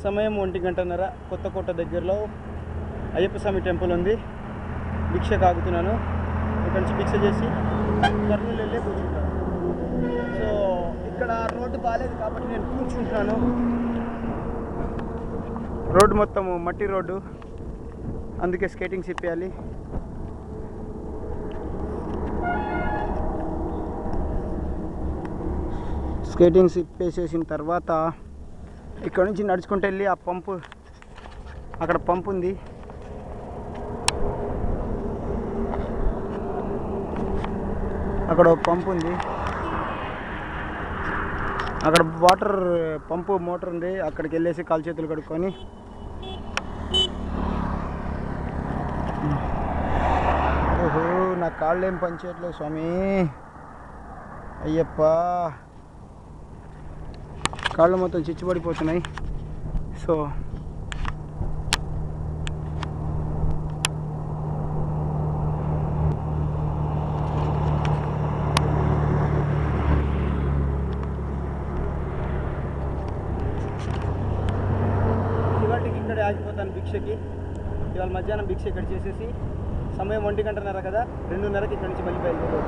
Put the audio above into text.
సమయం 1:30. కొత్తకోట దగ్గరలో అయ్యప్ప స్వామి టెంపుల్ ఉంది. భిక్ష కాగుతున్నాను. ఇక్కడ నుంచి భిక్ష చేసి కర్నూలు వెళ్ళే కూర్చుంటాను. సో ఇక్కడ రోడ్డు బాగాలేదు కాబట్టి నేను కూర్చుంటున్నాను. రోడ్డు మొత్తం మట్టి రోడ్డు, అందుకే స్కేటింగ్స్ ఇప్పేయాలి. స్కేటింగ్స్ ఇప్పేసేసిన తర్వాత ఇక్కడ నుంచి నడుచుకుంటూ వెళ్ళి ఆ పంపు, అక్కడ పంపు ఉంది, అక్కడ పంపు ఉంది, అక్కడ వాటర్ పంపు మోటార్ ఉంది. అక్కడికి వెళ్ళేసి కాలు చేతులు కడుక్కొని ఓహో నా కాళ్ళు ఏం పనిచేయట్లేదు స్వామి అయ్యప్ప, కాళ్ళు మొత్తం చిచ్చుపడిపోతున్నాయి. సో ఇవాటికి ఇక్కడ ఆగిపోతాను భిక్షకి. ఇవాళ మధ్యాహ్నం భిక్ష ఇక్కడ చేసేసి సమయం 1:30 కదా, 2:30కి ఇక్కడి నుంచి మళ్ళీ బయలుదేరి